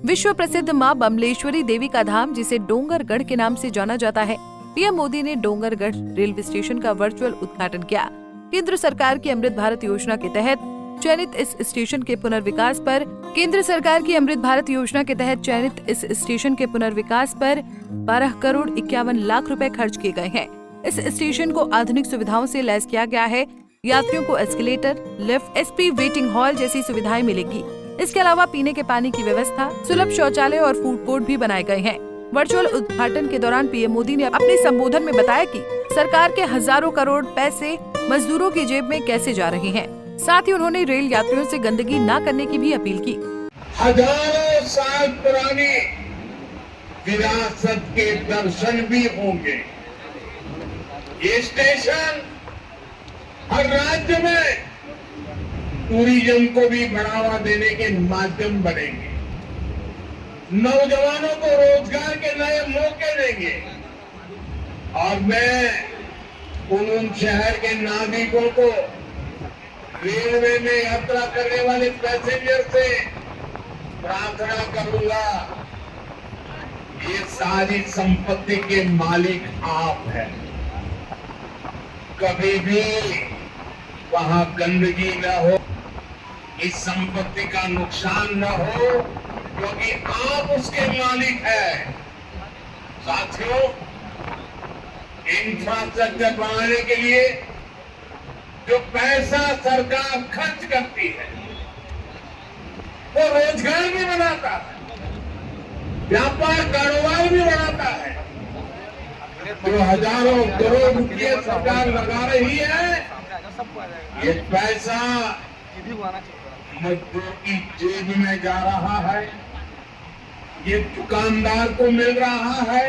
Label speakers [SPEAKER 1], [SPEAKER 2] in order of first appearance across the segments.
[SPEAKER 1] विश्व प्रसिद्ध मां बमलेश्वरी देवी का धाम, जिसे डोंगरगढ़ के नाम से जाना जाता है। पीएम मोदी ने डोंगरगढ़ रेलवे स्टेशन का वर्चुअल उद्घाटन किया। केंद्र सरकार की अमृत भारत योजना के तहत चयनित इस स्टेशन के पुनर्विकास पर 12 करोड़ 51 लाख रुपए खर्च किए गए हैं। इस स्टेशन को आधुनिक सुविधाओं से लैस किया गया है। यात्रियों को escalator, lift, SP waiting hall जैसी सुविधाएं मिलेगी। इसके अलावा पीने के पानी की व्यवस्था, सुलभ शौचालय और फूड कोर्ट भी बनाए गए हैं। वर्चुअल उद्घाटन के दौरान पीएम मोदी ने अपने संबोधन में बताया कि सरकार के हजारों करोड़ पैसे मजदूरों की जेब में कैसे जा रहे हैं। साथ ही उन्होंने रेल यात्रियों से गंदगी न करने की भी अपील की।
[SPEAKER 2] हजारों साल पुरानी विरासत के दर्शन भी होंगे। ये स्टेशन हर राज्य में टूरिज्म को भी बढ़ावा देने के माध्यम बनेंगे, नौजवानों को रोजगार के नए मौके देंगे। और मैं उन शहर के नागरिकों को, रेलवे में यात्रा करने वाले पैसेंजर से प्रार्थना करूंगा, ये सारी संपत्ति के मालिक आप हैं। कभी भी वहां गंदगी न हो, इस संपत्ति का नुकसान न हो, क्योंकि आप उसके मालिक हैं। साथियों, इंफ्रास्ट्रक्चर बनाने के लिए जो पैसा सरकार खर्च करती है, वो रोजगार भी बनाता है, व्यापार कारोबार भी बढ़ाता है। जो हजारों करोड़ रुपये सरकार लगा रही है, ये पैसा मजदूर की जेब में जा रहा है, ये दुकानदार को मिल रहा है,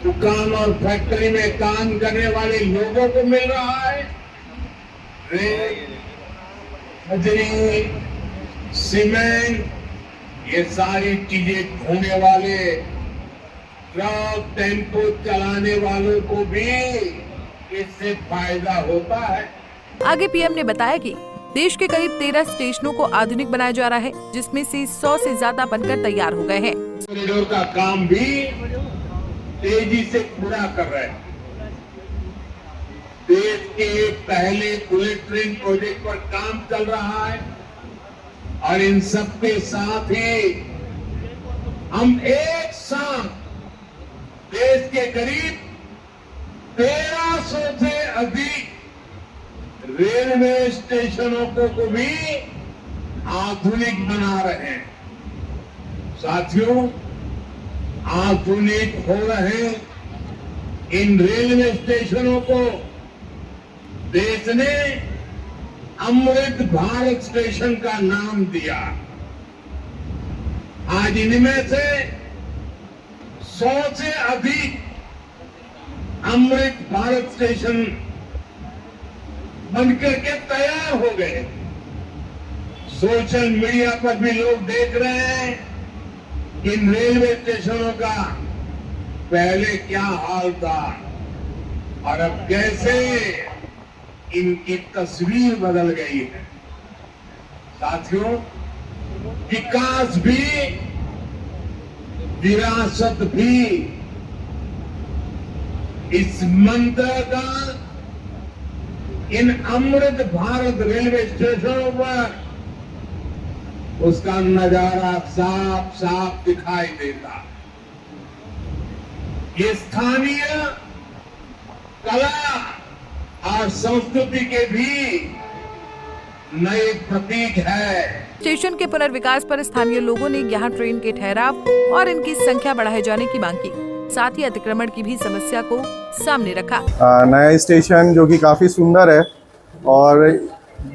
[SPEAKER 2] दुकान और फैक्ट्री में काम करने वाले लोगों को मिल रहा है। रेल, बजरी, सीमेंट, ये सारी चीजें ढोने वाले ट्रक, टेम्पो चलाने वालों को भी इससे फायदा होता है।
[SPEAKER 1] आगे पीएम ने बताया कि देश के करीब 13 स्टेशनों को आधुनिक बनाया जा रहा है, जिसमें से 100 से ज्यादा बनकर तैयार हो गए हैं।
[SPEAKER 2] कॉरिडोर का काम भी तेजी से पूरा कर रहे हैं। देश के पहले बुलेट ट्रेन प्रोजेक्ट पर काम चल रहा है और इन सबके साथ ही हम एक साथ देश के करीब 1300 से अधिक रेलवे स्टेशनों को भी आधुनिक बना रहे हैं। साथियों, आधुनिक हो रहे इन रेलवे स्टेशनों को देश ने अमृत भारत स्टेशन का नाम दिया। आज इनमें से 100 से अधिक अमृत भारत स्टेशन बनकर के तैयार हो गए। सोशल मीडिया पर भी लोग देख रहे हैं इन रेलवे स्टेशनों का पहले क्या हाल था और अब कैसे इनकी तस्वीर बदल गई है। साथियों, विकास भी, विरासत भी, इस मंत्र का इन अमृत भारत रेलवे स्टेशनों पर उसका नजारा साफ साफ दिखाई देता। ये स्थानीय कला और संस्कृति के भी नए प्रतीक है।
[SPEAKER 1] स्टेशन के पुनर्विकास पर स्थानीय लोगों ने यहाँ ट्रेन के ठहराव और इनकी संख्या बढ़ाए जाने की मांग की। साथ ही अतिक्रमण की भी समस्या को सामने रखा।
[SPEAKER 3] नया स्टेशन जो कि काफी सुंदर है और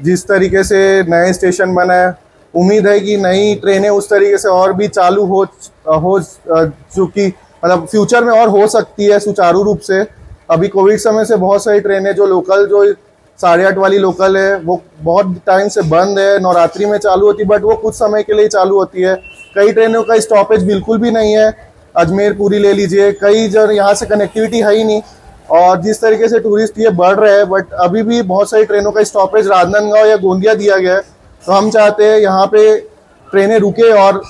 [SPEAKER 3] जिस तरीके से नए स्टेशन बना है, उम्मीद है कि नई ट्रेनें उस तरीके से और भी चालू हो चुकी, मतलब फ्यूचर में और हो सकती है सुचारू रूप से। अभी कोविड समय से बहुत सारी ट्रेनें जो 8:30 वाली लोकल है वो बहुत टाइम से बंद है, नवरात्रि में चालू होती, बट वो कुछ समय के लिए चालू होती है। कई ट्रेनों का स्टॉपेज बिल्कुल भी नहीं है। अजमेर पूरी ले लीजिए, कई जगह यहाँ से कनेक्टिविटी है ही नहीं। और जिस तरीके से टूरिस्ट ये बढ़ रहे हैं, बट अभी भी बहुत सारी ट्रेनों का स्टॉपेज राजनांदगांव या गोंदिया दिया गया है। तो हम चाहते हैं यहाँ पे ट्रेनें रुके और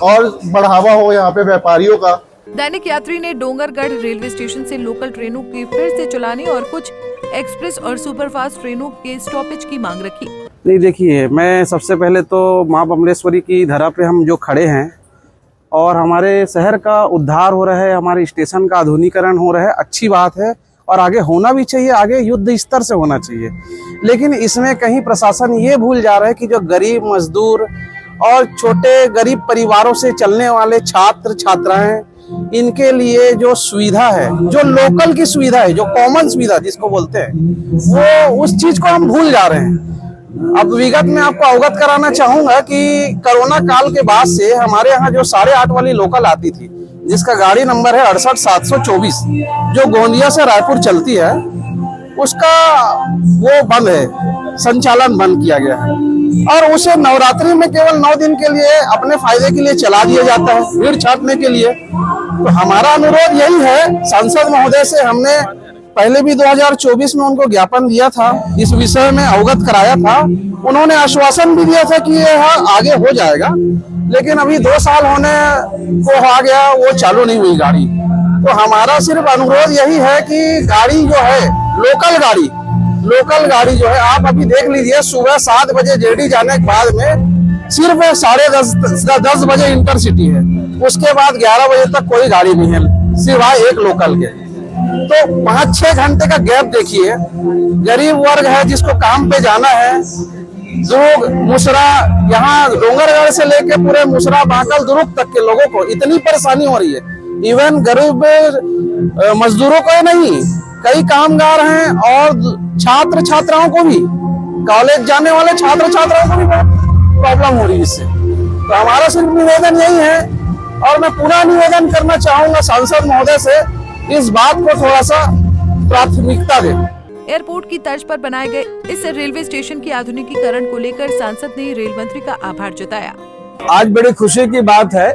[SPEAKER 3] बढ़ावा हो यहाँ पे व्यापारियों का।
[SPEAKER 1] दैनिक यात्री ने डोंगरगढ़ रेलवे स्टेशन से लोकल ट्रेनों की फिर से चलाने और कुछ एक्सप्रेस और सुपरफास्ट ट्रेनों के स्टॉपेज की मांग रखी।
[SPEAKER 4] नहीं, देखिए, मैं सबसे पहले तो माँ बमलेश्वरी की धरा पे हम जो खड़े हैं और हमारे शहर का उद्धार हो रहा है, हमारे स्टेशन का आधुनिकीकरण हो रहा है, अच्छी बात है और आगे होना भी चाहिए, आगे युद्ध स्तर से होना चाहिए। लेकिन इसमें कहीं प्रशासन ये भूल जा रहा है कि जो गरीब मजदूर और छोटे गरीब परिवारों से चलने वाले छात्र छात्राएं, इनके लिए जो सुविधा है, जो लोकल की सुविधा है, जो कॉमन सुविधा जिसको बोलते हैं, वो उस चीज को हम भूल जा रहे हैं। अब विगत में आपको अवगत कराना चाहूंगा कि कोरोना काल के बाद से हमारे यहाँ जो 8:30 वाली लोकल आती थी, जिसका गाड़ी नंबर है 68724, जो गोंदिया से रायपुर चलती है, उसका वो बंद है, संचालन बंद किया गया है और उसे नवरात्रि में केवल 9 दिन के लिए अपने फायदे के लिए चला दिया जाता है, भीड़ छाटने के लिए। तो हमारा अनुरोध यही है, सांसद महोदय से हमने पहले भी 2024 में उनको ज्ञापन दिया था, इस विषय में अवगत कराया था, उन्होंने आश्वासन भी दिया था कि यह आगे हो जाएगा, लेकिन अभी 2 साल होने को आ गया, वो चालू नहीं हुई गाड़ी। तो हमारा सिर्फ अनुरोध यही है कि गाड़ी जो है, लोकल गाड़ी जो है, आप अभी देख लीजिए, सुबह 7 बजे जेडी जाने के बाद में सिर्फ 10:30 बजे इंटरसिटी है, उसके बाद 11 बजे तक कोई गाड़ी नहीं है सिवाय एक लोकल के। तो 5-6 घंटे का गैप देखिए। गरीब वर्ग है जिसको काम पे जाना है, जो मुसरा, यहाँ डोंगरगढ़ से लेके पूरे मुसरा बांकल दुरुक तक के लोगों को इतनी परेशानी हो रही है। इवन गरीब मजदूरों को नहीं, कई कामगार हैं और छात्र छात्राओं को भी, कॉलेज जाने वाले छात्र छात्राओं को भी बहुत प्रॉब्लम हो रही है इससे। तो हमारा सिर्फ निवेदन यही है और मैं पुनः निवेदन करना चाहूंगा सांसद महोदय से, इस बात को थोड़ा सा प्राथमिकता दें।
[SPEAKER 1] एयरपोर्ट की तर्ज पर बनाए गए इस रेलवे स्टेशन की आधुनिकीकरण को लेकर सांसद ने रेल मंत्री का आभार जताया।
[SPEAKER 5] आज बड़ी खुशी की बात है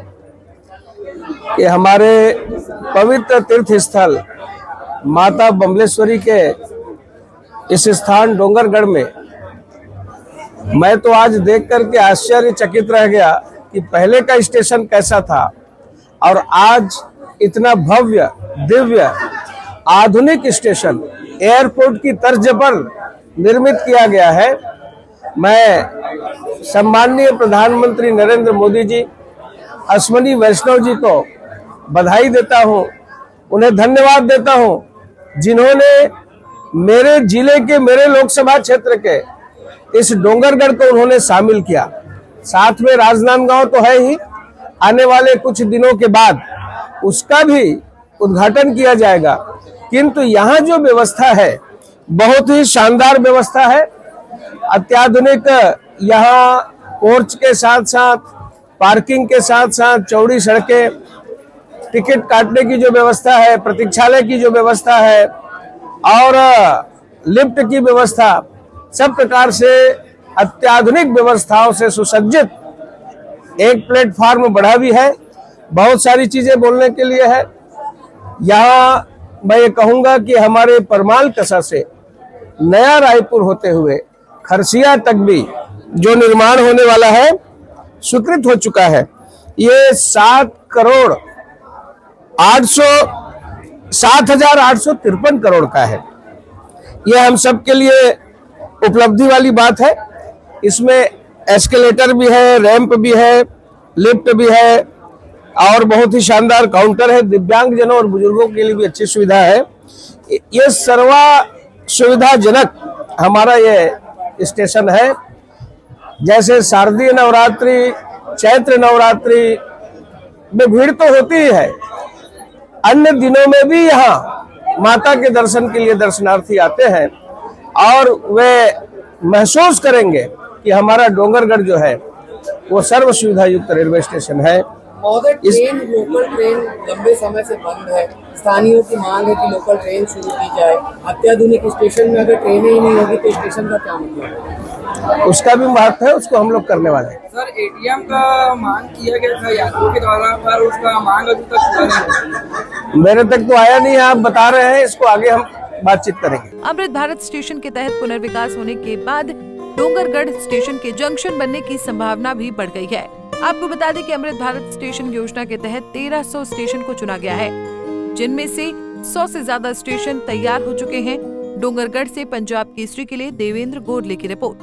[SPEAKER 5] कि हमारे पवित्र तीर्थ स्थल माता बमलेश्वरी के इस स्थान डोंगरगढ़ में मैं तो आज देख करके आश्चर्यचकित रह गया कि पहले का स्टेशन कैसा था और आज इतना भव्य दिव्य आधुनिक स्टेशन एयरपोर्ट की तर्ज पर निर्मित किया गया है। मैं सम्माननीय प्रधानमंत्री नरेंद्र मोदी जी, अश्विनी वैष्णव जी को बधाई देता हूं, उन्हें धन्यवाद देता हूं, जिन्होंने मेरे जिले के, मेरे लोकसभा क्षेत्र के इस डोंगरगढ़ को उन्होंने शामिल किया। साथ में राजनांदगांव तो है ही, आने वाले कुछ दिनों के बाद उसका भी उद्घाटन किया जाएगा। किंतु यहाँ जो व्यवस्था है बहुत ही शानदार व्यवस्था है, अत्याधुनिक यहाँ कोच के साथ साथ पार्किंग के साथ साथ चौड़ी सड़कें, टिकट काटने की जो व्यवस्था है, प्रतीक्षालय की जो व्यवस्था है और लिफ्ट की व्यवस्था, सब प्रकार से अत्याधुनिक व्यवस्थाओं से सुसज्जित एक प्लेटफॉर्म बढ़ा भी है। बहुत सारी चीजें बोलने के लिए है। यहाँ मैं ये कहूंगा कि हमारे परमाल कसा से नया रायपुर होते हुए खरसिया तक भी जो निर्माण होने वाला है स्वीकृत हो चुका है। ये 7,853 करोड़ का है। ये हम सब के लिए उपलब्धि वाली बात है। इसमें एस्केलेटर भी है, रैंप भी है, लिफ्ट भी है और बहुत ही शानदार काउंटर है। दिव्यांगजनों और बुजुर्गों के लिए भी अच्छी सुविधा है। ये सर्वा सुविधाजनक हमारा ये स्टेशन है। जैसे शारदीय नवरात्रि, चैत्र नवरात्रि में भीड़ तो होती ही है, अन्य दिनों में भी यहाँ माता के दर्शन के लिए दर्शनार्थी आते हैं और वे महसूस करेंगे कि हमारा डोंगरगढ़ जो है वो सर्व सुविधा युक्त रेलवे स्टेशन है।
[SPEAKER 6] ट्रेन, लोकल ट्रेन लंबे समय से बंद है। स्थानीयों की मांग है कि लोकल ट्रेन शुरू की जाए। अत्याधुनिक स्टेशन में अगर ट्रेनें ही नहीं होगी तो स्टेशन का क्या मतलब है?
[SPEAKER 5] उसका भी महत्व है, उसको हम लोग करने वाले हैं।
[SPEAKER 6] सर, एटीएम का मांग किया गया था यात्रियों के द्वारा, पर उसका मांग अभी तक पूरा नहीं हुआ।
[SPEAKER 5] मेरे तक तो आया नहीं है, आप बता रहे हैं, इसको आगे हम बातचीत करेंगे।
[SPEAKER 1] अमृत भारत स्टेशन के तहत पुनर्विकास होने के बाद डोंगरगढ़ स्टेशन के जंक्शन बनने की संभावना भी बढ़ गई है। आपको बता दें कि अमृत भारत स्टेशन योजना के तहत 1300 स्टेशन को चुना गया है, जिनमें से 100 से ज्यादा स्टेशन तैयार हो चुके हैं। डोंगरगढ़ से पंजाब केसरी के लिए देवेंद्र गोरले की रिपोर्ट।